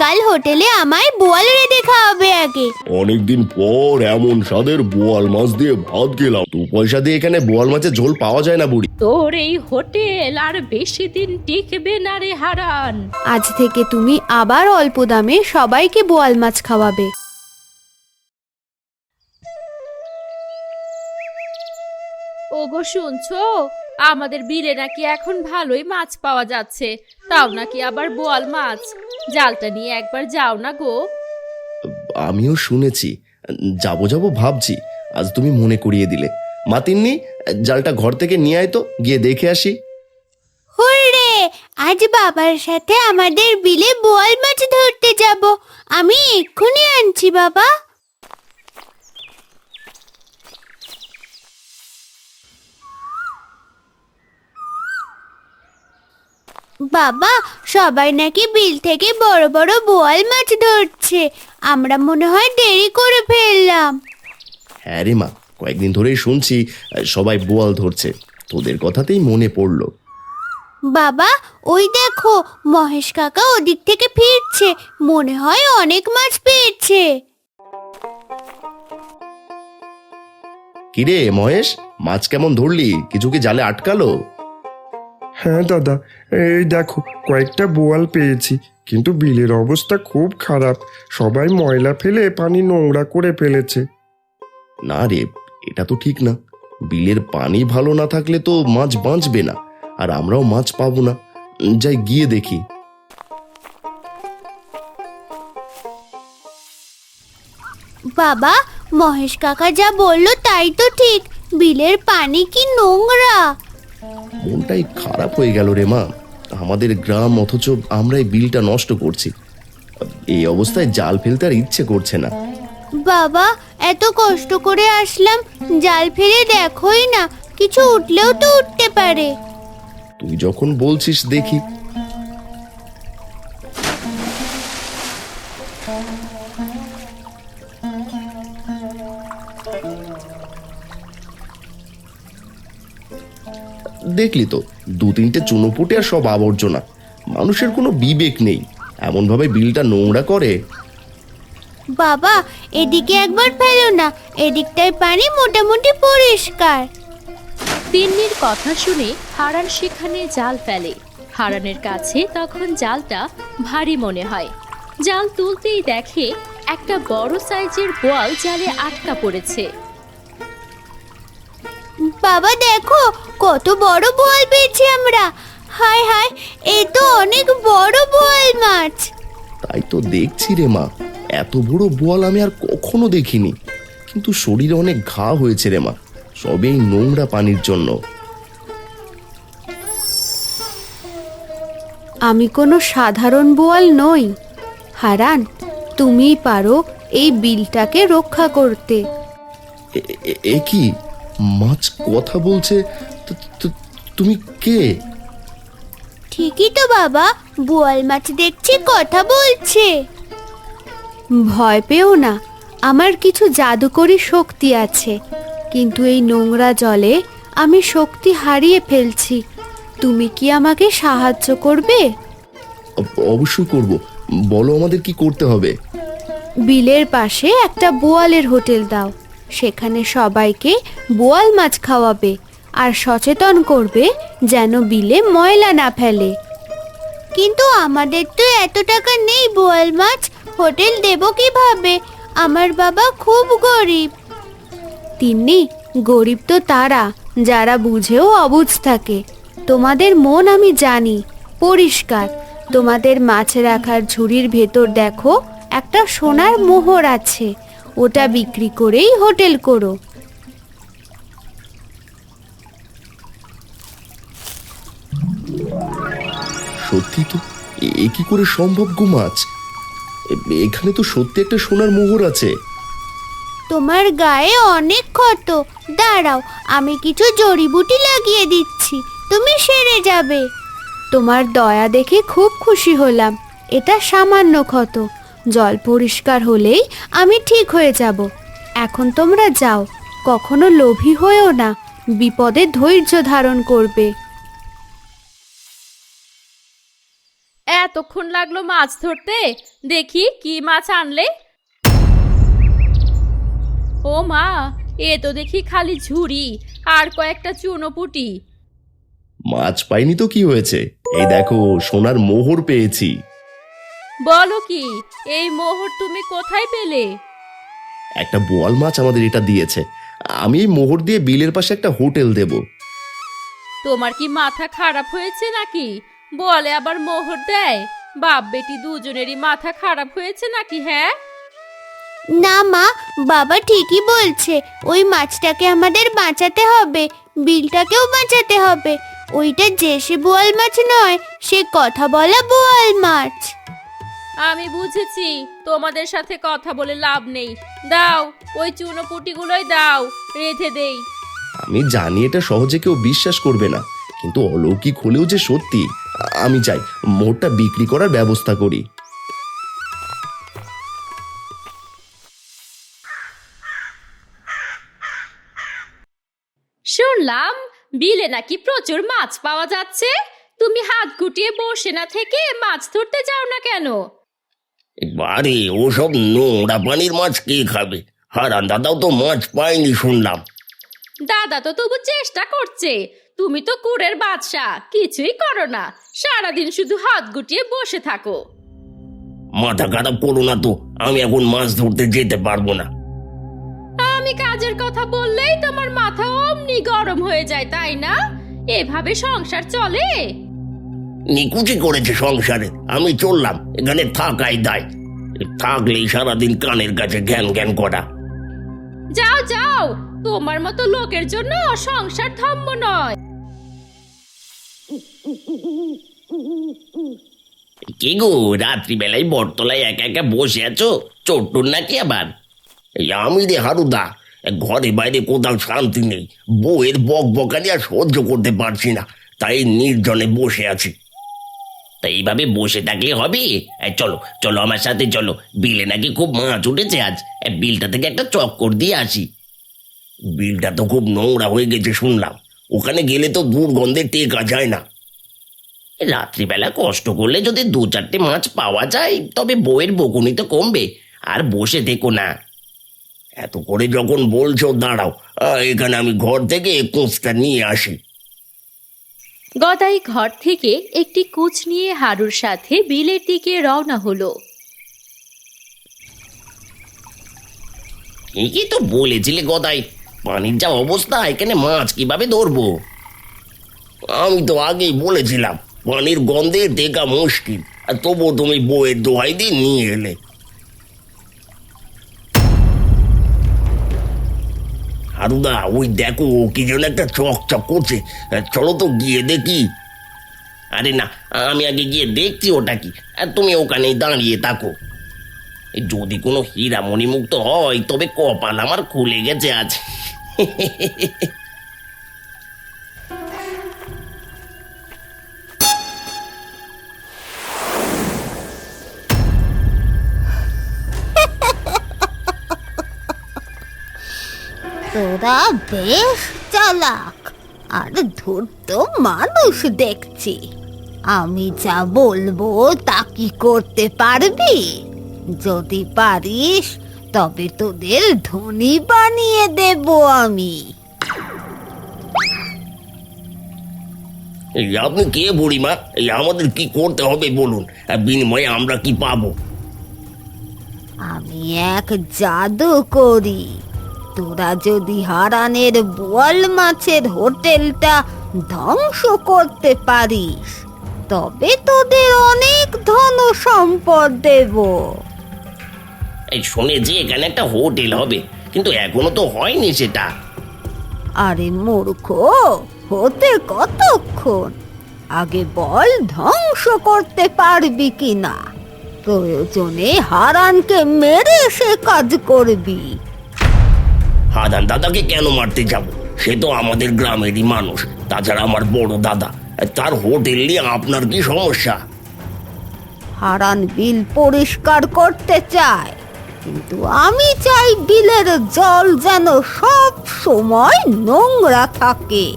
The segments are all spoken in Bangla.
কাল হোটেলে আমায় বোয়াল রেঁধে খাওয়াবে আগে। অনেকদিন পর এমন স্বাদের বোয়াল মাছ দিয়ে ভাত খেলাম। 2 পয়সা দিয়ে এখানে বোয়াল মাছের ঝোল পাওয়া যায় না বুড়ি। তোর এই হোটেল আর বেশি দিন টিকবে না রে হারান। আজ থেকে তুমি আবার অল্প দামে সবাইকে বোয়াল মাছ খাওয়াবে। ওগো শুনছো, আমাদের বিলে নাকি এখন ভালোই মাছ পাওয়া যাচ্ছে, তাও নাকি আবার বোয়াল মাছ। জালটা নিয়ে একবার যাও না গো। আমিও শুনেছি, যাবো যাবো ভাবছি, আজ তুমি মনে করিয়ে দিলে। মা তিন্নি, জালটা ঘর থেকে নিয়ে আয় তো, গিয়ে দেখে আসি। হুররে, আজ বাবার সাথে আমাদের বিলে বোয়াল মাছ ধরতে যাব। আমি এক্ষুনি আনছি বাবা। বাবা, সবাই নাকি বিল থেকে বড় বড় বোয়াল মাছ ধরছে। আমরা মনে হয় দেরি করে ফেললাম। হ্যাঁ রে মা, কয়েকদিন ধরেই শুনছি সবাই বোয়াল ধরছে, তোদের কথাতেই মনে পড়লো। বাবা, ওই দেখো মহেশ কাকা ওদিক থেকে ফিরছে, মনে হয় অনেক মাছ পেয়েছে। কিরে মহেশ, মাছ কেমন ধরলি? কিছু কি জালে আটকালো? হ্যাঁ দাদা, এই দেখো কয়েকটা বোয়াল পেয়েছি, কিন্তু বিলের অবস্থা খুব খারাপ। সবাই ময়লা ফেলে পানি নোংরা করে ফেলেছে। না রে, এটা তো ঠিক না। বিলের পানি ভালো না থাকলে তো মাছ বাঁচবে না, আর আমরাও মাছ পাবো না। যাই গিয়ে দেখি। বাবা, মহেশ কাকা যা বললো তাই তো ঠিক, বিলের পানি কি নোংরা। মনটাই খারাপ হয়ে গেল রে মা। আমাদের গ্রাম, অথচ আমরা এই বিলটা নষ্ট করছি। এই অবস্থায় জাল ফেলতে আর ইচ্ছে করছে না। বাবা, এত কষ্ট করে আসলাম, জাল ফেলে দেখোই না, কিছু উঠলেও তো উঠতে পারে। তুই যখন বলছিস দেখি। দেখলি তো, 2-3টে চুনোপুটে আর সব আবর্জনা। মানুষের কোনো বিবেক নেই, এমন ভাবে বিলটা নোংরা করে। বাবা, এদিকে একবার ফেলো না, এদিকটায় পানি মোটামুটি পরিষ্কার। তিন্নির কথা শুনে হারান সেখানে জাল ফেলে। হারানের কাছে তখন জালটা ভারী মনে হয়। জাল তুলতেই দেখে একটা বড় সাইজের বোয়াল জালে আটকা পড়েছে। বাবা দেখো, কত বড় বোয়াল পেয়েছি আমরা। হায় হায়, এই তো অনেক বড় বোয়াল মাছ। তাই তো দেখছি রে মা, এত বড় বোয়াল আমি আর কখনো দেখিনি। কিন্তু শরীরে অনেক ঘা হয়েছে রে মা, সবই এই নোংরা পানির জন্য। আমি কোনো সাধারণ বোয়াল নই হারান, তুমিই পারো এই বিলটাকে রক্ষা করতে। এ কি, মাছ কথা বলছে? তুমি কে? ঠিকই তো বাবা, বোয়াল মাছ দেখছি কথা বলছে। ভয় পেও না, আমার কিছু জাদুকরী শক্তি আছে, কিন্তু এই নোংরা জলে আমি শক্তি হারিয়ে ফেলছি। তুমি কি আমাকে সাহায্য করবে? অবশ্যই করব, বলো আমাদের কি করতে হবে। বিলের পাশে একটা বোয়ালের হোটেল দাও, সেখানে সবাইকে বোয়াল মাছ খাওয়াবে আর সচেতন করবে যেন বিলে ময়লা না ফেলে। কিন্তু আমাদের তো এত টাকা নেই বোয়াল মাছ হোটেল দেব কিভাবে? আমার বাবা খুব গরিব। তিন্নি, গরিব তো তারা যারা বুঝেও অবুঝ থাকে। তোমাদের মন আমি জানি পরিষ্কার। তোমাদের মাছ রাখার ঝুড়ির ভেতর দেখো একটা সোনার মোহর আছে, ওটা বিক্রি করেই হোটেল করো। সত্যি তো, এ কি করে সম্ভব গো মাছ? এখানে তো সত্যি একটা সোনার মোহর আছে। তোমার গায়ে অনেক ক্ষত, দাঁড়াও আমি কিছু জড়িবুটি লাগিয়ে দিচ্ছি, তুমি সেরে যাবে। তোমার দয়া দেখে খুব খুশি হলাম। এটা সামান্য ক্ষত, জল পরিষ্কার হলেই আমি ঠিক হয়ে যাব। এখন তোমরা যাও, কখনো লোভী হয়েও না, বিপদে ধৈর্য ধারণ করবে। এতক্ষণ লাগলো মাছ ধরতে? দেখি কি মাছ আনলে। ও মা, এ তো দেখি খালি ঝুড়ি আর কয়েকটা চুনোপুটি। মাছ পাইনি তো কি হয়েছে, এই দেখো সোনার মোহর পেয়েছি। বলো কি, এই মোহর তুমি কোথায় পেলে? একটা বোয়াল মাছ আমাদের এটা দিয়েছে। আমি এই মোহর দিয়ে বিলের পাশে একটা হোটেল দেব। তোমার কি মাথা খারাপ হয়েছে নাকি? বলে আবার মোহর দেয়। বাপ বেটি দুজনেরই মাথা খারাপ হয়েছে নাকি? হ্যাঁ, না মা, বাবা ঠিকই বলছে। ওই মাছটাকে আমাদের বাঁচাতে হবে, বিলটাকেও বাঁচাতে হবে। ওইটা যে সে বোয়াল মাছ নয়, সে কথা বলা বোয়াল মাছ। আমি বুঝেছি, তোমাদের সাথে কথা বলে লাভ নেই। দাও, ওই চুনোপুটিগুলোই দাও, রেঁধে দেই। আমি জানি এটা সহজে কেউ বিশ্বাস করবে না, কিন্তু অলৌকিক হলেও যে সত্যি। আমি চাই মোহরটা বিক্রি করার ব্যবস্থা করি। শুনলাম বিলে নাকি প্রচুর মাছ পাওয়া যাচ্ছে। তুমি হাত গুটিয়ে বসে না থেকে মাছ ধরতে যাও না কেন? বারে ওসব নোংরা পানির মাছ কে খাবে? হারান দাদাও তো মাছ পায়নি শুনলাম। দাদা তো তবু চেষ্টা করছে। তুমি তো কুড়ের বাদশা, কিছুই করো না, সারাদিন শুধু হাত গুটিয়ে বসে থাকো। মাথা খারাপ করো না তো, আমি এখন মাছ ধরতে যেতে পারবো না। আমি কাজের কথা বললেই তোমার মাথা অমনি গরম হয়ে যায়, তাই না? এভাবে সংসার চলে? নিকুচি করেছে সংসারে, আমি চললাম। এখানে থাকাই দায়, থাকলেই সারাদিন কানের কাছে জ্ঞান জ্ঞান করা। যাও যাও, তোমার মতো লোকের জন্য সংসার ধম্ম নয়। কি গো, রাত্রিবেলায় বটতলায় একা একা বসে আছো? চোট্টুর নাকি আবার? এই আমি রে হারুদা, ঘরে বাইরে কোথাও শান্তি নেই। বউয়ের বক বকানি আর সহ্য করতে পারছি না, তাই নির্জনে বসে আছি। তা এইভাবে বসে থাকলে হবে? চলো চলো আমার সাথে চলো, বিলে নাকি খুব মাছ উঠেছে আজ। বিলটা থেকে একটা চক্কর দিয়ে আসি। বিলটা তো খুব নোংরা হয়ে গেছে শুনলাম, ওখানে গেলে তো দুর্গন্ধে টেকা যায় না। রাত্রিবেলা কষ্ট করলে যদি দু চারটে মাছ পাওয়া যায়, তবে বউয়ের বকুনি তো কমবে। আর বসে দেখো না। এত করে যখন বলছো, দাঁড়াও, এখানে আমি ঘর থেকে কোঁচটা নিয়ে আসি। গদাই ঘর থেকে একটি কুচ নিয়ে হারুর সাথে বিলের দিকে রওনা হলো। ঠিকই তো বলেছিলে গদাই, পানির যা অবস্থা, এখানে মাছ কিভাবে ধরবো? আমি তো আগেই বলেছিলাম পানির গন্ধে দেখা মুশকিল, আর তবুও তুমি বউয়ের দোহাই দিয়ে নিয়ে এলে। হারুদা, ওই দেখো কি যেন একটা চকচক করছে, চলো তো গিয়ে দেখি। আরে না, আমি আগে গিয়ে দেখছি ওটা কি, আর তুমি ওখানেই দাঁড়িয়ে থাকো। যদি কোনো হীরা মণিমুক্ত হয় তবে কপাল আমার খুলে গেছে আজ। তোরা বেশ চালাক আর ধূর্ত মানুষ দেখছি। আমি যা বলবো তা কি করতে পারবি? যদি পারিস তবে তোদের ধনী বানিয়ে দেব আমি। এই আপনি কে বুড়িমা? এই আমাদের কি করতে হবে বলুন, আর বিনিময়ে আমরা কি পাবো? আমি এক জাদু করি। তোরা যদি হারানের বোয়াল মাছের হোটেলটা ধ্বংস করতে পারিস, তবে তোদের অনেক ধন সম্পদ দেব। এই শুনেছি এখানে একটা হোটেল হবে, কিন্তু এখনো তো হয়নি সেটা। আরে মূর্খ, হতে কতক্ষণ? আগে বল ধ্বংস করতে পারবি কিনা। প্রয়োজনে হারানকে মেরে সে কাজ করবি। হাদান দাদাকে কেন মারতে যাব? সে তো আমাদের গ্রামেরই মানুষ। তাছাড়া আমার বড় দাদা, তার হোটেল নিয়ে আপনার কি সমস্যা? হারান বিল পরিষ্কার করতে চায়, কিন্তু আমি চাই বিলের জল যেন সব সময় নোংরা থাকে।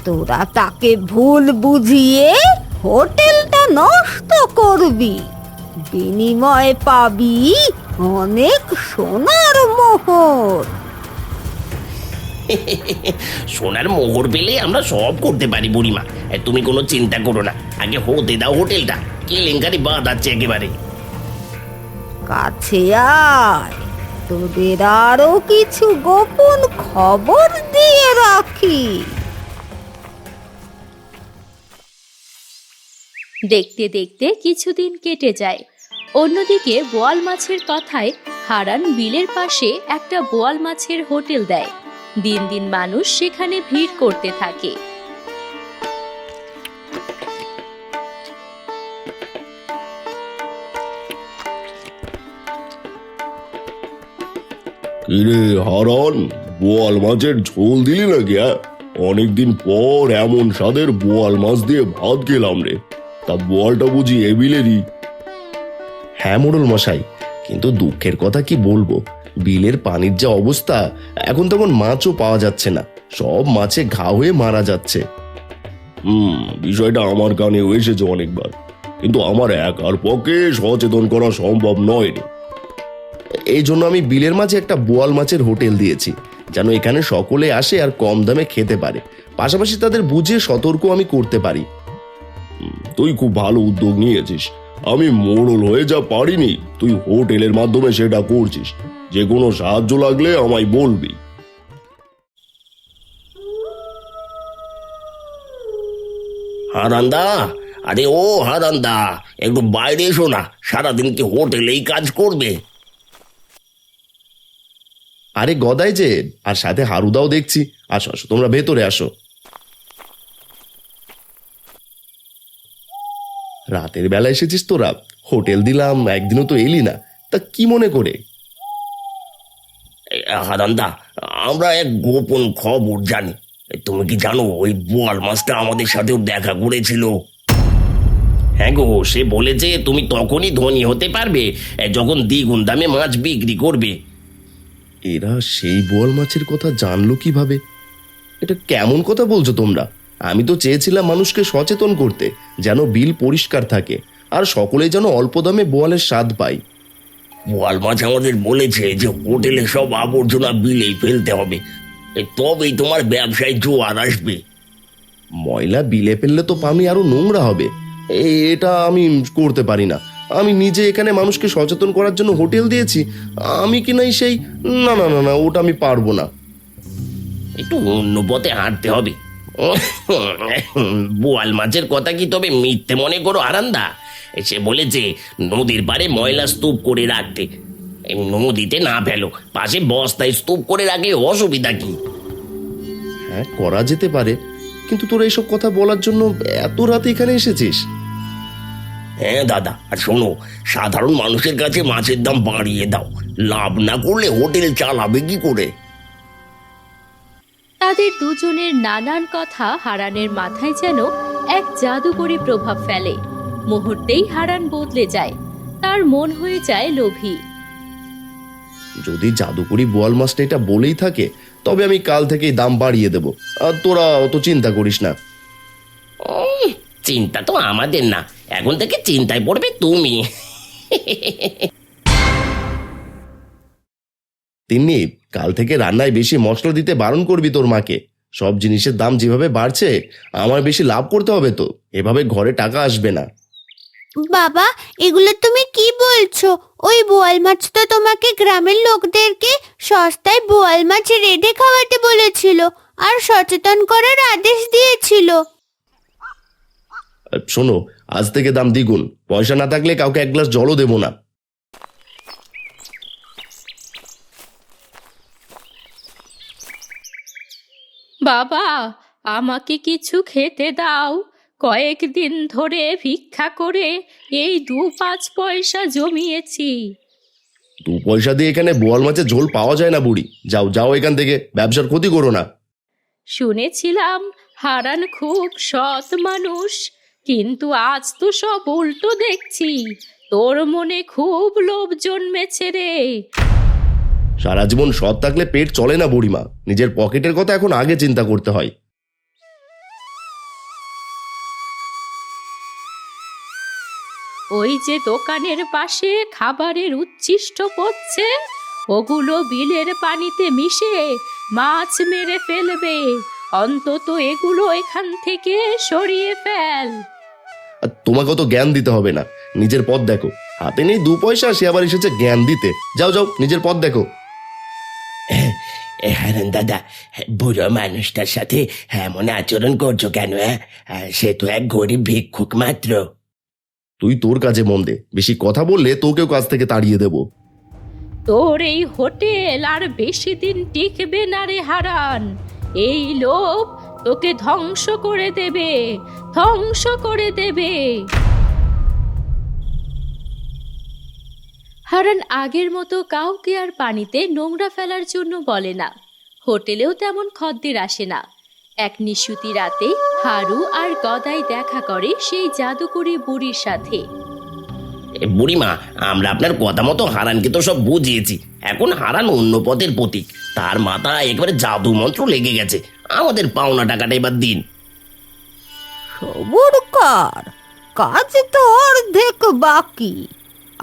তোরা তাকে ভুল বুঝিয়ে হোটেলটা নষ্ট করবি, বিনিময়ে পাবি অনেক সোনার মোহর। সোনার মোহর পেলে আমরা সব করতে পারি বুড়িমা। তুমি কোনো চিন্তা করো না, আগে হতে দাও হোটেলটা। কেলেঙ্কারি বাঁধাচ্ছে একেবারে। কাছে আয়, তোদের আরো কিছু গোপন খবর দিয়ে রাখি। দেখতে দেখতে কিছুদিন কেটে যায়। অন্যদিকে বোয়াল মাছের কথায় হারান বিলের পাশে একটা বোয়াল মাছের হোটেল দেয়। দিন দিন মানুষ সেখানে ভিড় করতে থাকে। কিরে হারান, বোয়াল মাছের ঝোল দিলি নাকি? অনেকদিন পর এমন স্বাদের বোয়াল মাছ দিয়ে ভাত খেলাম রে। তা বোয়ালটা বুঝি এ বিলেরই? হ্যাঁ মোড়ল মশাই, কিন্তু দুঃখের কথা কি বলবো, বিলের পানির যা অবস্থা, এখন তেমন মাছও পাওয়া যাচ্ছে না। সব মাছে ঘা হয়ে মারা যাচ্ছে। বিষয়টা আমার কানেও এসেছে অনেকবার, কিন্তু আমার একার পক্ষে সচেতন করা সম্ভব নয় রে। এই জন্য আমি বিলের মাঝে একটা বোয়াল মাছের হোটেল দিয়েছি, যেন এখানে সকলে আসে আর কম দামে খেতে পারে, পাশাপাশি তাদের বুঝিয়ে সতর্ক আমি করতে পারি। তুই খুব ভালো উদ্যোগ নিয়েছিস। আমি মোড়ল হয়ে যা পারিনি, তুই হোটেলের মাধ্যমে সেটা করছিস। যে কোনো সাহায্য লাগলে আমায় বলবি। হারান্দা, আরে ও হারান্দা, একটু বাইরে এসো না। সারাদিন কি হোটেলেই কাজ করবে? আরে গদাই যে, আর সাথে হারুদাও দেখছি। আসো আসো, তোমরা ভেতরে আসো। রাতের বেলা এসেছিস তোরা? হোটেল দিলাম, একদিনও তো এলি না। তা কি মনে করে? হারান্দা, আমরা এক গোপন খবর জানি। তুমি কি জানো ওই বোয়াল মাছটা আমাদের সাথেও দেখা করেছিল? হ্যাঁ গো, সে বলেছে তুমি তখনই ধনী হতে পারবে যখন দ্বিগুণ দামে মাছ বিক্রি করবে। এরা সেই বোয়াল মাছের কথা জানলো কিভাবে? এটা কেমন কথা বলছো তোমরা? আমি তো চেয়েছিলাম মানুষকে সচেতন করতে, যেন বিল পরিষ্কার থাকে আর সকলে যেন অল্প দামে বোয়ালের স্বাদ পায়। বোয়াল মাছ আমাদের বলেছে যে হোটেলে সব আবর্জনা বিলেই ফেলতে হবে, তবেই তোমার ব্যবসায় জোয়ার আসবে। ময়লা বিলে ফেললে তো পানি আরো নোংরা হবে। এটা আমি করতে পারি না। আমি নিজে এখানে মানুষকে সচেতন করার জন্য হোটেল দিয়েছি, আমি কি নাই সেই? না না না না, ওটা আমি পারবো না। একটু অন্য পথে হাঁটতে হবে। বোয়াল মাছের কথা কি তবে মিথ্যে মনে করো আরান্দা? সে বলেছে নদীর পাড়ে ময়লা স্তূপ করে রাখতে। নদীতে না ফেলো, পাশে বস্তায় স্তূপ করে রাখলে অসুবিধা কি? হ্যাঁ, করা যেতে পারে, কিন্তু তোরা এসব কথা বলার জন্য এত রাতে এখানে এসেছিস? হ্যাঁ দাদা, আর শোনো, সাধারণ মানুষের কাছে মাছের দাম বাড়িয়ে দাও। লাভ না করলে হোটেল চালাবে কি করে? তাদের দুজনের নানান কথা হারানের মাথায় যেন এক জাদুকরী প্রভাব ফেলে। মুহূর্তেই হারান বদলে যায়, তার মন হয়ে যায় লোভী। যদি জাদুকরি বোয়াল মাছটা এটা বলেই থাকে, তবে আমি কাল থেকেই দাম বাড়িয়ে দেব। আর তোরা অত চিন্তা করিস না। চিন্তা তো আমাদের না, এখন থেকে চিন্তায় পড়বে তুমি। তিন্নি, কাল থেকে রান্নায় বেশি মশলা দিতে বারণ করবি তোর মাকে। সব জিনিসের দাম যেভাবে বাড়ছে, আমার বেশি লাভ করতে হবে তো, এভাবে ঘরে টাকা আসবে না। বাবা, এগুলো তুমি কি বলছো? ওই বোয়াল মাছ তো তোমাকে গ্রামের লোকদেরকে সস্তায় বোয়াল মাছ রেঁধে খাওয়াতে বলেছিল আর সচেতন করার আদেশ দিয়েছিল। শোনো, আজ থেকে দাম দ্বিগুণ। পয়সা না থাকলে কাউকে এক গ্লাস জলও দেবো না। বাবা, আমাকে কিছু খেতে দাও। কয়েকদিন ধরে ভিক্ষা করে এই 2-5 পয়সা জমিয়েছি। 2 পয়সা দিয়ে এখানে বোয়াল মাছের ঝোল পাওয়া যায় না বুড়ি। যাও যাও এখান থেকে, ব্যবসার ক্ষতি করো না। শুনেছিলাম হারান খুব সৎ মানুষ, কিন্তু আজ তো সব উল্টো দেখছি। তোর মনে খুব লোভ জন্মেছে রে। সারা জীবন সৎ থাকলে পেট চলে না বুড়িমা, নিজের পকেটের কথা এখন আগে চিন্তা করতে হয়। ওই যে দোকানের পাশে খাবারের উচ্ছিষ্ট পড়ছে, ওগুলো বিলের পানিতে মিশে মাছ মেরে ফেলবে। অন্তত এগুলো এখান থেকে সরিয়ে ফেল। আর তোমাকে তো জ্ঞান দিতে হবে না, নিজের পথ দেখো। হাতে নেই 2 পয়সা, সে আবার এসেছে জ্ঞান দিতে। যাও যাও, নিজের পথ দেখো। হারান দাদা, বুড়ো মানুষটার সাথে এমন আচরণ করছো কেন? সে তো এক গরিব ভিক্ষুক মাত্র। তুই তোর কাজে মন দে, বেশি কথা বললে তোকেও কাজ থেকে তাড়িয়ে দেবো। তোর এই হোটেল আর বেশি দিন টিকবে না রে হারান। এই লোভ তোকে ধ্বংস করে দেবে, ধ্বংস করে দেবে। হারান আগের মতো কাউকে আর পানিতে নোংরা ফেলার জন্য বলে না। হোটেলেও তেমন খদ্দের আসে না। এক নিশুতি রাতে হারু আর গদাই দেখা করে সেই জাদুকরি বুড়ির সাথে। বুড়িমা, আমরা আপনার কথা মতো হারানকে তো সব বুঝিয়েছি। এখন হারান অন্য পথের প্রতীক, তার মাথায় একেবারে জাদু মন্ত্র লেগে গেছে। আমাদের পাওনা টাকাটা এবার দিন। সবুর কর, কাজ তো অর্ধেক বাকি।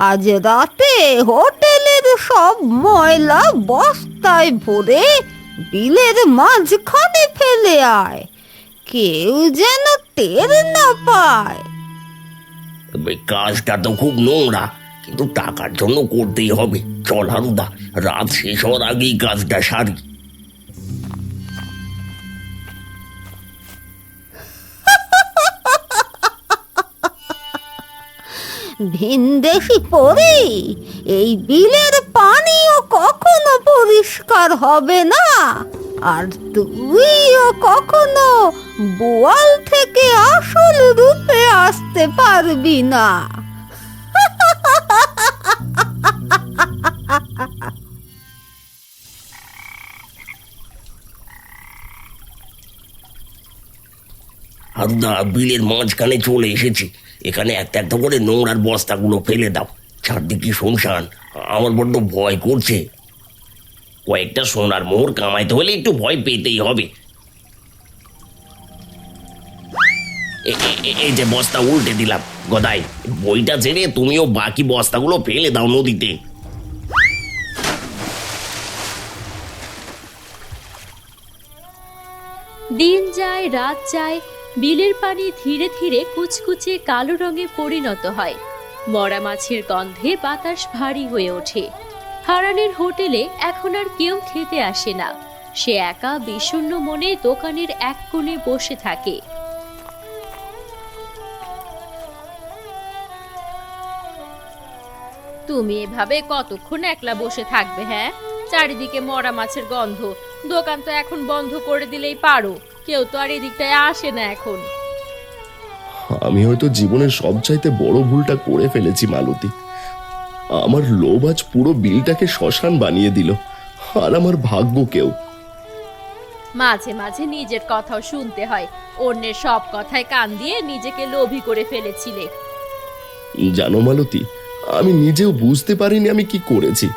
আজ রাতে হোটেলের সব ময়লা বস্তায় ভরে বিলের মাঝখানে ফেলে আয়, কেউ যেন টের না পায়। এই কাজটা তো খুব নোংরা, কিন্তু টাকার জন্য করতেই হবে। চল হারুদা, রাত শেষ হওয়ার আগেই কাজটা সারি। ভিনদেশি পরি, এই বিলের পানিও কখনো পরিষ্কার হবে না, আর তুইও কখনো বোয়াল থেকে আসল রূপে আসতে পারবি না। হারুদা, বিলের মাঝখানে চলে এসেছি। এখানে একটা একটা করে নোংরার বস্তাগুলো ফেলে দাও। চারদিকে শুনশান, আমার বড্ড ভয় করছে। কয়েকটা সোনার মোহর কামাইতে হলে একটু ভয় পেতেই হবে। এই যে বস্তা উল্টে দিলাম। গদাই, বইটা ছেড়ে তুমিও বাকি বস্তাগুলো ফেলে দাও নদীতে। দিন যায় রাত যায়, বিলের পানি ধীরে ধীরে কুচকুচে কালো রঙে পরিণত হয়। মরা মাছের গন্ধে বাতাস ভারী হয়ে ওঠে। হারানের হোটেলে এখন আর কেউ খেতে আসে না। সে একা বিষণ্ণ মনে দোকানের এক কোণে বসে থাকে। তুমি এভাবে কতক্ষণ একলা বসে থাকবে? হ্যাঁ, চারিদিকে মরা মাছের গন্ধ। দোকান তো এখন বন্ধ করে দিলেই পারো, কেউ তো আর এদিকটায় আসে না এখন। আমি হয়তো জীবনের সবচাইতে বড় ভুলটা করে ফেলেছি মালতী। আমার লোভ আজ পুরো বিলটাকে শ্মশান বানিয়ে দিল। আর আমার ভাগ্য কেউ। মাঝে মাঝে নিজের কথাও শুনতে হয়। অন্যের সব কথায় কান দিয়ে নিজেকে লোভী করে ফেলেছিলে। জানো মালতী, আমি নিজেও বুঝতে পারিনি আমি কি করেছি।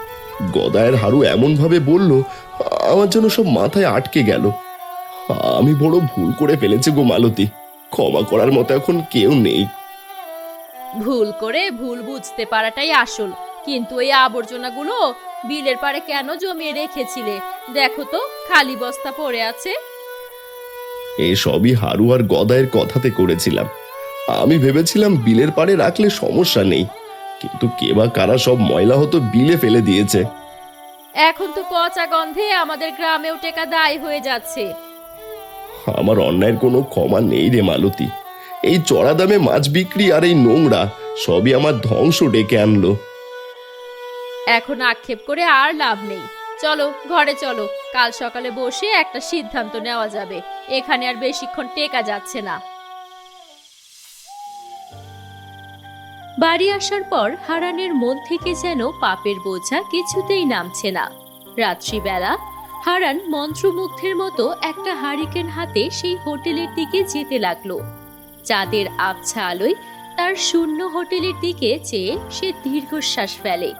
গদায়ের হারু এমন ভাবে বলল, আমার জন্য সব মাথায় আটকে গেল। আমি বড় ভুল করে ফেলেছি গো মালতী। ক্ষমা করার মতো এখন কেউ নেই। ভুল করে ভুল বুঝতে পারাটাই আসল। কিন্তু এই আবর্জনাগুলো বিলের পাড়ে কেন জমিয়ে রেখেছিলে? দেখো তো, খালি বস্তা পড়ে আছে। এসবই হারু আর গদায়ের কথাতে করেছিলাম। আমি ভেবেছিলাম বিলের পাড়ে রাখলে সমস্যা নেই, কিন্তু কে বা কারা সব ময়লা হতো বিলে ফেলে দিয়েছে। এখন তো পচা গন্ধে আমাদের গ্রামেও টেকা দায় হয়ে যাচ্ছে। আমার অন্যায়ের কোনো ক্ষমা নেই রে মালতী। এই চড়া দামে মাছ বিক্রি আর এই নোংরা সবই আমার ধ্বংস ডেকে আনলো। এখন আক্ষেপ করে আর লাভ নেই। চলো ঘরে চলো, কাল সকালে বসে একটা সিদ্ধান্ত নেওয়া যাবে। এখানে আর বেশিক্ষণ টেকা যাচ্ছে না। বাড়ি আসার পর হারানের মন থেকে যেন পাপের বোঝা কিছুতেই নামছে না। রাত্রিবেলা হারান মন্ত্রমুগ্ধের মতো একটা হারিকেন হাতে সেই হোটেলের দিকে যেতে লাগলো। চাঁদের আবছা আলোয় তার শূন্য হোটেলের দিকে চেয়ে সে দীর্ঘশ্বাস ফেলে।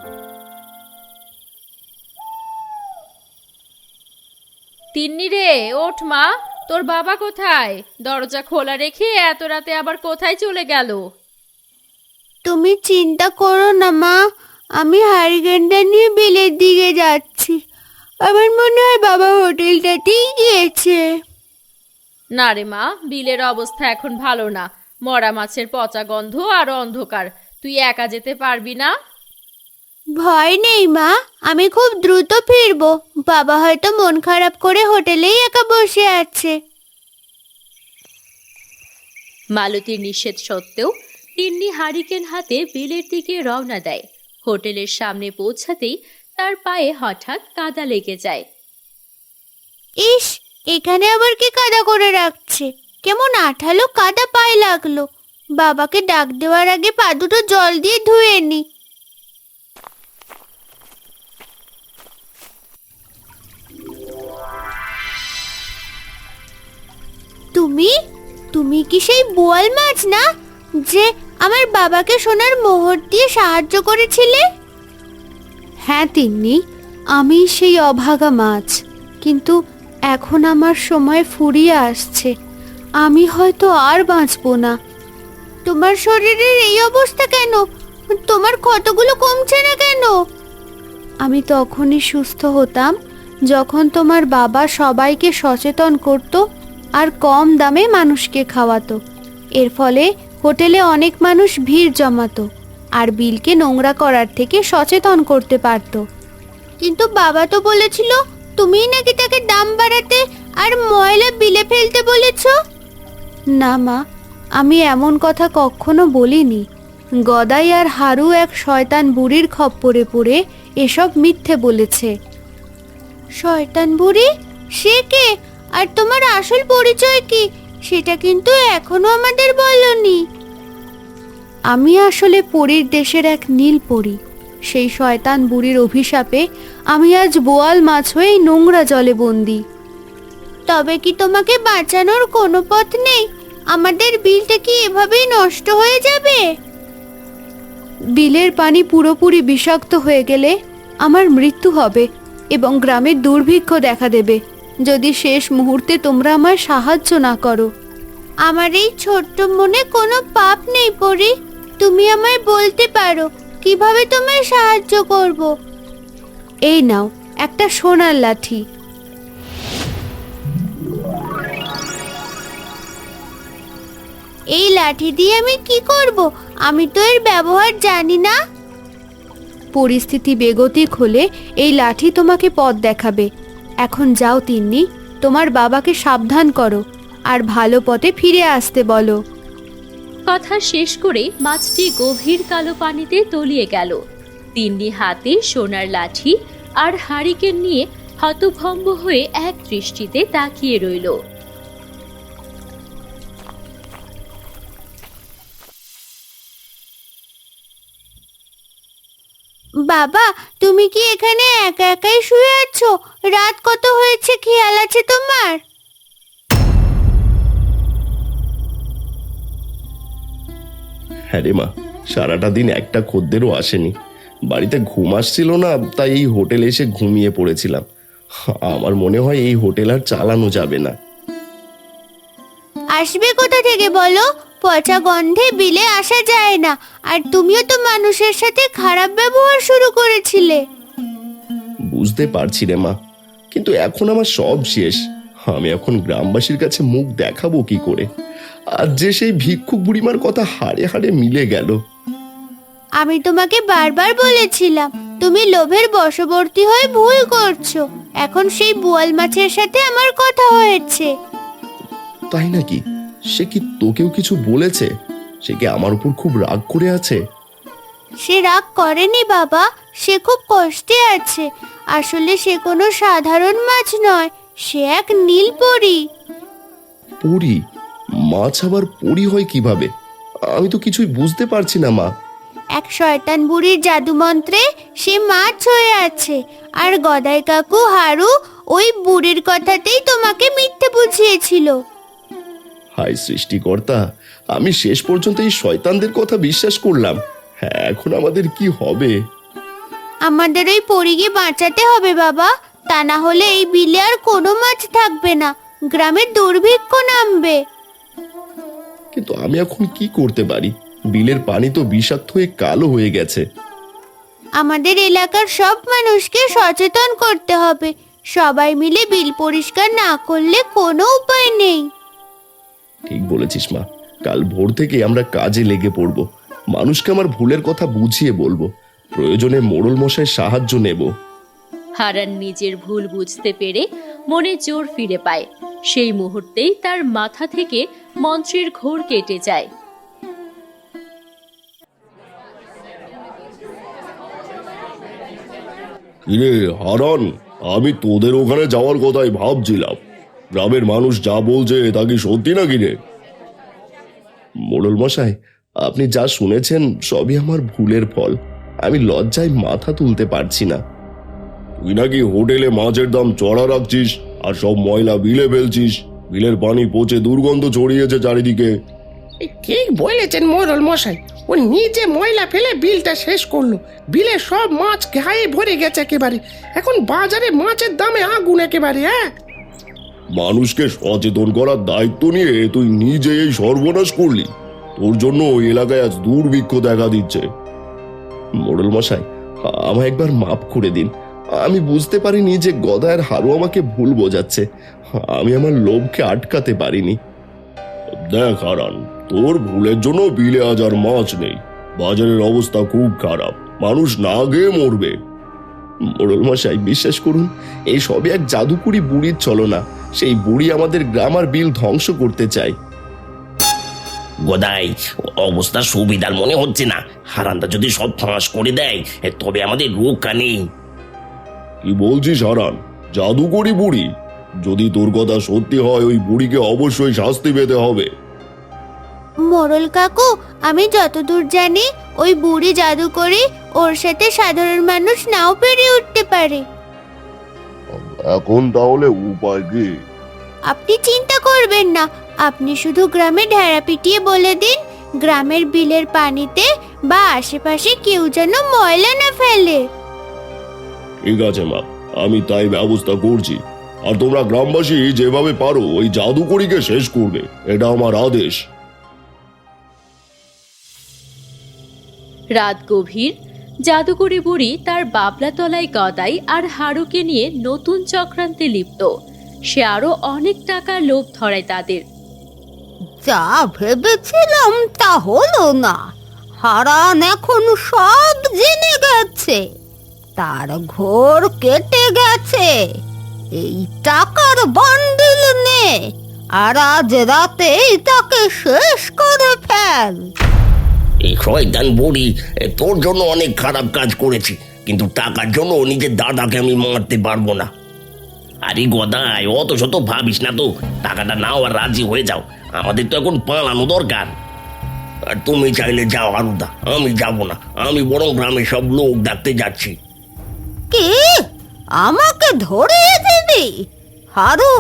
তিন্নি রে, ওঠ মা, তোর বাবা কোথায়? দরজা খোলা রেখে এত রাতে আবার কোথায় চলে গেল? তুমি চিন্তা করো না মা, আমি হারিকেনটা নিয়ে বিলের দিকে যাচ্ছি। আমার মনে হয় বাবা হোটেলটাতেই গিয়েছে। না রে মা, বিলের অবস্থা এখন ভালো না। মরা মাছের পচা গন্ধ আর অন্ধকার, তুই একা যেতে পারবি না। ভয় নেই মা, আমি খুব দ্রুত ফিরবো। বাবা হয়তো মন খারাপ করে হোটেলেই একা বসে আছে। মালতীর নিষেধ সত্ত্বেও তিন্নি হারিকেন হাতে বিলের দিকে রওনা দেয়। হোটেলের সামনে পৌঁছাতেই তার পায়ে হঠাৎ কাদা লেগে যায়। ইস, এখানে আবার কি কাদা করে রাখছে? কেমন আঠালো কাদা পায়ে লাগলো। বাবাকে ডাক দেওয়ার আগে পা দুটো জল দিয়ে ধুয়ে নি। তুমি তুমি কি সেই বোয়াল মাছ না, যে আমার বাবাকে সোনার মোহর দিয়ে সাহায্য করেছিলে? হ্যাঁ তিন্নি, আমি সেই অভাগা মাছ। কিন্তু এখন আমার সময় ফুরিয়ে আসছে, আমি হয়তো আর বাঁচবো না। তোমার শরীরের এই অবস্থা কেন? তোমার ক্ষতগুলো কমছে না কেন? আমি তখনই সুস্থ হতাম যখন তোমার বাবা সবাইকে সচেতন করত আর কম দামে মানুষকে খাওয়াতো। এর ফলে হোটেলে অনেক মানুষ ভিড় জমাতো আর বিলকে নোংরা করার থেকে সচেতন করতে পারতো। কিন্তু বাবা তো বলেছিল তুমিই নাকি তাকে দাম বাড়াতে আর ময়লা বিলে ফেলতে বলেছ। না মা, আমি এমন কথা কখনো বলিনি। গদাই আর হারু এক শয়তান বুড়ির খপ্পরে পড়ে এসব মিথ্যে বলেছে। শয়তান বুড়ি? সে কে? আর তোমার আসল পরিচয় কি সেটা কিন্তু এখনো আমাদের বলনি। আমি আসলে পরীর দেশের এক নীল পরী। সেই শয়তান বুড়ির অভিশাপে আমি আজ বোয়াল মাছ হয়ে এই নোংরা জলে বন্দি। তবে কি তোমাকে বাঁচানোর কোনো পথ নেই? আমাদের বিলটা কি এভাবেই নষ্ট হয়ে যাবে? বিলের পানি পুরোপুরি বিষাক্ত হয়ে গেলে আমার মৃত্যু হবে এবং গ্রামের দুর্ভিক্ষ দেখা দেবে যদি শেষ মুহূর্তে তোমরা আমার সাহায্য না করো। আমার এই ছোট্ট মনে কোনো পাপ নেই পরি, তুমি আমায় বলতে পারো কিভাবে তোমায় সাহায্য করব। এই নাও একটা সোনার লাঠি। এই লাঠি দিয়ে আমি কি করব? আমি তো এর ব্যবহার জানি না। পরিস্থিতি বেগতিক হলে এই লাঠি তোমাকে পথ দেখাবে। এখন যাও তিন্নি, তোমার বাবাকে সাবধান করো আর ভালো পথে ফিরে আসতে বলো। কথা শেষ করে মাছটি গভীর কালো পানিতে তলিয়ে গেল। তিন্নি হাতে সোনার লাঠি আর হারিকেন নিয়ে হতভম্ব হয়ে এক দৃষ্টিতে তাকিয়ে রইল। বাবা, তুমি কি এখানে একা একাই শুয়ে আছো? রাত কত হয়েছে খেয়াল আছে তোমার? হ্যাঁ রে মা, সারাটা দিন একটা খদ্দেরও আসেনি। বাড়িতে ঘুম আসছিল না, তাই এই হোটেলে এসে ঘুমিয়ে পড়েছিলাম। আমার মনে হয় এই হোটেল আর চালানো যাবে না। আসবে কোথা থেকে বলো? পচা গন্ধে বিলে আসা যায় না। আর তুমিও তো মানুষের সাথে খারাপ ব্যবহার শুরু করেছিলে। বুঝতে পারছি রে মা, কিন্তু এখন আমার সব শেষ। আমি এখন গ্রামবাসীর কাছে মুখ দেখাবো কি করে? আর যে সেই ভিক্ষুক বুড়িমার কথা হাড়ে হাড়ে মিলে গেল। আমি তোমাকে বারবার বলেছিলাম তুমি লোভের বশবর্তী হয়ে ভুল করছো। এখন সেই বোয়াল মাছের সাথে আমার কথা হয়েছে। তাই নাকি? সে কি তোকেও কিছু বলেছে? সে কি আমার উপর খুব রাগ করে আছে? সে রাগ করেনি বাবা, সে খুব কষ্টে আছে। আসলে সে কোনো সাধারণ মাছ নয়, সে এক নীল পরী। পরি? মাছ আবার পরি হয় কিভাবে? আমি তো কিছুই বুঝতে পারছি না মা। এক শয়তান বুড়ির জাদু মন্ত্রে সে মাছ হয়ে আছে। আর গদাই কাকু হারু ওই বুড়ির কথাতেই তোমাকে মিথ্যে বুঝিয়েছিল। হায় সৃষ্টিকর্তা, আমি শেষ পর্যন্ত এই শয়তানদের কথা বিশ্বাস করলাম। হ্যাঁ, এখন আমাদের কি হবে? আমাদের ওই পরীকে বাঁচাতে হবে বাবা, তা না হলে এই বিলে আর কোনো মাছ থাকবে না, গ্রামে দুর্ভিক্ষ নামবে। কিন্তু আমি এখন কি করতে পারি? বিলের পানি তো বিষাক্ত হয়ে কালো হয়ে গেছে। আমাদের এলাকার সব মানুষকে সচেতন করতে হবে। সবাই মিলে বিল পরিষ্কার না করলে কোনো উপায় নেই। ঠিক বলেছিস মা, কাল ভোর থেকে আমরা কাজে লেগে পড়ব। মানুষকে আমার ভুলের কথা বুঝিয়ে বলবো, প্রয়োজনে মোড়ল মশাই সাহায্য নেব। হারান নিজের ভুল বুঝতে পেরে মনে জোর ফিরে পায়। সেই মুহূর্তেই তার মাথা থেকে মন্ত্রের ঘোর কেটে যায়। কিরে হারান, আমি তোদের ওখানে যাওয়ার কথাই ভাবছিলাম। গ্রামের মানুষ যা বলছে তা কি সত্যি নাকি রে? মোড়ল মশাই, আপনি যা শুনেছেন সবই আমার ভুলের ফল। আমি লজ্জায় মাথা তুলতে পারছি না। তুই নাকি হোটেলে মাছের দাম চড়া রাখছিস আর সব ময়লা বিলে ফেলছিস। বিলের পানি পচে দুর্গন্ধ ছড়িয়েছে চারিদিকে। ঠিক বলেছেন মোড়ল মশাই। ও নিজে ময়লা ফেলে বিলটা শেষ করলো। বিলে সব মাছ গায়ে ভরে গেছে একেবারে। এখন বাজারে মাছের দামে আগুন একেবারে। মানুষকে সচেতন করার দায়িত্ব নিয়ে তুই নিজে এই সর্বনাশ করলি। তোর জন্য ওই এলাকায় আজ দুর্ভিক্ষ দেখা দিচ্ছে। মোড়ল মশাই, আমায় একবার মাফ করে দিন। আমি বুঝতে পারিনি যে গদায়ের হারু আমাকে ভুল বোঝাচ্ছে। আমি আমার লোভকে আটকাতে পারিনি। দেখ হারান, তোর ভুলের জন্য বিলে আজ আর মাছ নেই। বাজারের অবস্থা খুব খারাপ, মানুষ না গিয়ে মরবে। মোড়ল মশাই, বিশ্বাস করুন, এই সবই এক জাদুকরি বুড়ির ছলনা। সেই বুড়ি আমাদের গ্রাম আর বিল ধ্বংস করতে চায়। গদাই, অবস্থা সুবিধার মনে হচ্ছে না। হারানদা যদি সব ফাঁস করে দেয় তবে আমাদের রক্ষা নেই। কি বলছিস হারান? জাদুকরি বুড়ি? যদি তোর কথা সত্যি হয় ওই বুড়িকে অবশ্যই শাস্তি পেতে হবে। মোড়ল কাকু, আমি যতদূর জানি ওই বুড়ি জাদু করে ওর সাথে সাধারণ মানুষ নাও পেরে উঠতে পারে। এখন তাহলে উপায় কি? আপনি চিন্তা করবেন না, আপনি শুধু গ্রামে ঢেড়া পিটিয়ে বলে দিন গ্রামের বিলের পানিতে বা আশেপাশে কেউ যেন ময়লা না ফেলে। ঠিক আছে মা, আমি তাই ব্যবস্থা করছি। আর তোমরা গ্রামবাসী যেভাবে পারো ওই জাদুকরিকে শেষ করবে, এটা আমার আদেশ। রাত গভীর। জাদুকরি বুড়ি তার বাবলা তলায় গদাই আর হারুকে নিয়ে নতুন চক্রান্তে লিপ্ত। সে আরো অনেক টাকার লোভ ধরায় তাদের। যা ভেবেছিলাম তা হলো না। হারান এখন সব জেনে গেছে। তার ঘোর কেটে গেছে। এই টাকার বান্ডিল নে, আর আজ রাতেই তাকে শেষ করে ফেল। এই শয়তান বুড়ি তোর জন্য অনেক খারাপ কাজ করেছি, কিন্তু টাকার জন্য নিজের দাদাকে আমি মারতে পারবো না। আরে গদাই, অত শত ভাবিস না তো। টাকাটা নাও আর রাজি হয়ে যাও। আমাদের তো এখন পালানো দরকার। আর তুমি চাইলে যাও হারুদা, আমি যাব না। আমি বরং গ্রামের সব লোক ডাকতে যাচ্ছি। কি? আমাকে ধরিয়ে দিবি? হারু,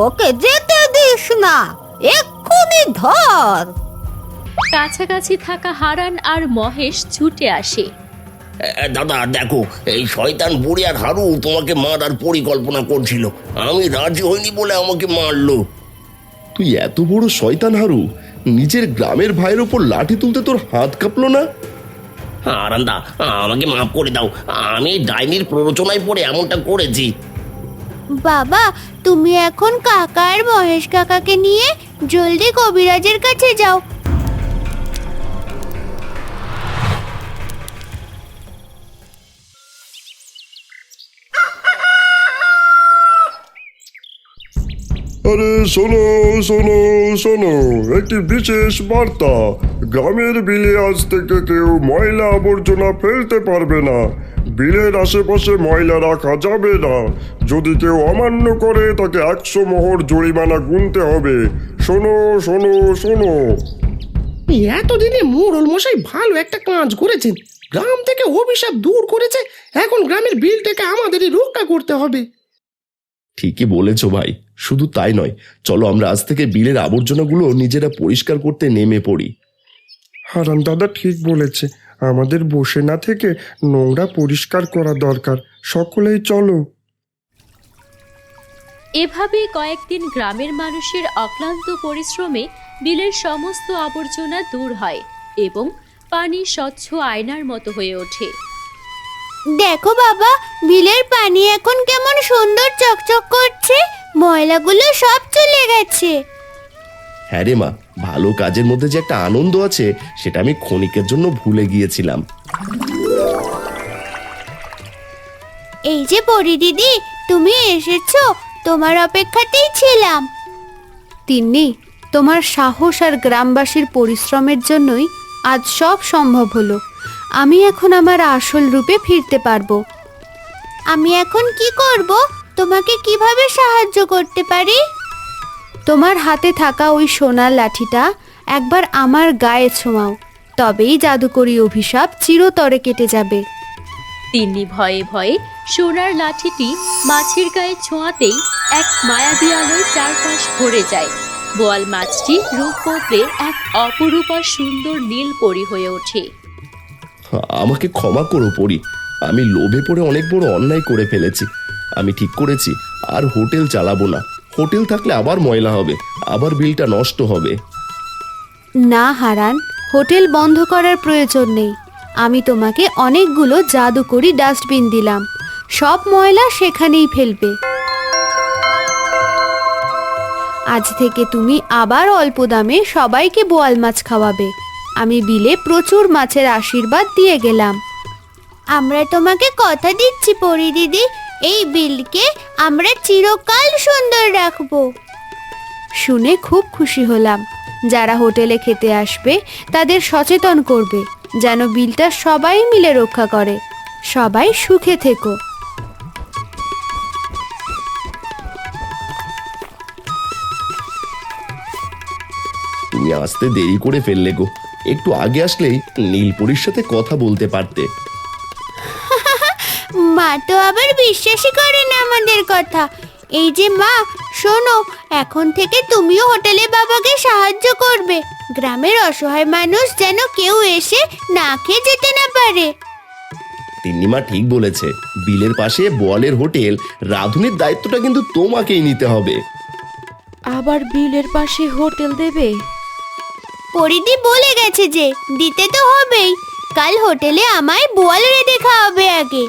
ওকে যেতে দিস না, এক্ষুনি ধর। কাছাকাছি থাকা হারান আর মহেশ ছুটে আসে। দাদা দেখো, এই শয়তান বুড়ি আর হারু তোমাকে মারার পরিকল্পনা করছিল। আমি রাজি হইনি বলে আমাকে মারলো। তুই এত বড় শয়তান হারু, নিজের গ্রামের ভাইয়ের ওপর লাঠি তুলতে তোর হাত কাঁপলো না? আরান্দা, আমাকে মাফ করে দাও। আমি ডাইনির প্ররোচনায় পড়ে এমনটা করেছি। বাবা, তুমি এখন কাকা আর মহেশ কাকাকে নিয়ে জলদি কবিরাজের কাছে যাও। আরে শোনো শোনো শোনো, একটি বিশেষ বার্তা। গ্রামের বিলে আজ থেকে কেউ ময়লা আবর্জনা ফেলতে পারবে না। বিলের আশেপাশে ময়লা রাখা যাবে না। যদি কেউ অমান্য করে তাকে 100 মোহর জরিমানা গুনতে হবে। শোনো শোনো শোনো। এতদিনে মোড়ল মশাই ভালো একটা কাজ করেছেন। গ্রাম থেকে অভিশাপ দূর করেছে। এখন গ্রামের বিলটাকে আমাদেরই রক্ষা করতে হবে। ঠিকই বলেছো ভাই, শুধু তাই নয়, চলো আমরা আজ থেকে বিলের আবর্জনাগুলো নিজেরা পরিষ্কার করতে নেমে পড়ি। হারান দাদা ঠিক বলেছে, আমাদের বসে না থেকে নোংরা পরিষ্কার করা দরকার। সকলেই চলো। এভাবে কয়েকদিন গ্রামের মানুষের অক্লান্ত পরিশ্রমে বিলের সমস্ত আবর্জনা দূর হয়। এবং পানি স্বচ্ছ আয়নার মতো হয়ে ওঠে। দেখো বাবা, বিলের পানি এখন কেমন সুন্দর চকচক করছে, ময়লাগুলো সব চলে গেছে। হ্যাঁ রে মা, ভালো কাজের মধ্যে যে একটা আনন্দ আছে সেটা আমি ক্ষণিকের জন্য ভুলে গিয়েছিলাম। এই যে পরি দিদি, তুমি এসেছো, তোমার অপেক্ষাতেই ছিলাম। তিন্নি, তোমার সাহস আর গ্রামবাসীর পরিশ্রমের জন্যই আজ সব সম্ভব হলো। আমি এখন আমার আসল রূপে ফিরতে পারবো। আমি এখন কি করব? তোমাকে কিভাবে সাহায্য করতে পারি? তোমার হাতে থাকা ওই সোনার লাঠিটা একবার আমার গায়ে ছোঁয়াও, তবেই জাদুকরি অভিশাপ চিরতরে কেটে যাবে। তিন্নি ভয়ে ভয়ে সোনার লাঠিটি মাছের গায়ে ছোঁয়াতেই এক মায়াবী আলোয় চারপাশ ভরে যায়। বোয়াল মাছটি রূপ বদলে এক অপরূপ আর সুন্দর নীল পরি হয়ে ওঠে। আমাকে ক্ষমা করো পরি, আমি লোভে পড়ে অনেক বড় অন্যায় করে ফেলেছি। আমি ঠিক করেছি আর হোটেল চালাবো না। হোটেল থাকলে আবার ময়লা হবে, আবার বিলটা নষ্ট হবে। না হারান, হোটেল বন্ধ করার প্রয়োজন নেই। আমি তোমাকে অনেকগুলো জাদুকরি ডাস্টবিন দিলাম, সব ময়লা সেখানেই ফেলবে। আজ থেকে তুমি আবার অল্প দামে সবাইকে বোয়াল মাছ খাওয়াবে। আমি বিলে প্রচুর মাছের আশীর্বাদ দিয়ে গেলাম। আমরা তোমাকে কথা দিচ্ছি পরি দিদি, এই বিলকে আমরা চিরকাল সুন্দর রাখবো। শুনে খুব খুশি হলাম। যারা হোটেলে খেতে আসবে তাদের সচেতন করবে যেন বিলটা সবাই মিলে রক্ষা করে। সবাই সুখে থেকো। তুমি আসতে দেরি করে ফেললে গো, একটু আগে আসলেই নীলপরির সাথে কথা বলতে পারতে। মা তো আবার বিশ্বাসই করে না আমাদের কথা। এই যে মা, শোনো, এখন থেকে তুমিও হোটেলে বাবাকে সাহায্য করবে। গ্রামের অসহায় মানুষ যেন কেউ এসে না খেয়ে যেতে না পারে। তিন্নিমা ঠিক বলেছে, বিলের পাশে বোয়ালের হোটেল, রাঁধুনির দায়িত্বটা কিন্তু তোমাকেই নিতে হবে। আবার বিলের পাশে হোটেল দেবে? পরিদি বলে গেছে যে দিতে তো হবেই। কাল হোটেলে আমায় বোয়াল রেঁধে খাওয়াবে আগে।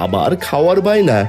আবার খাওয়ার বায়না?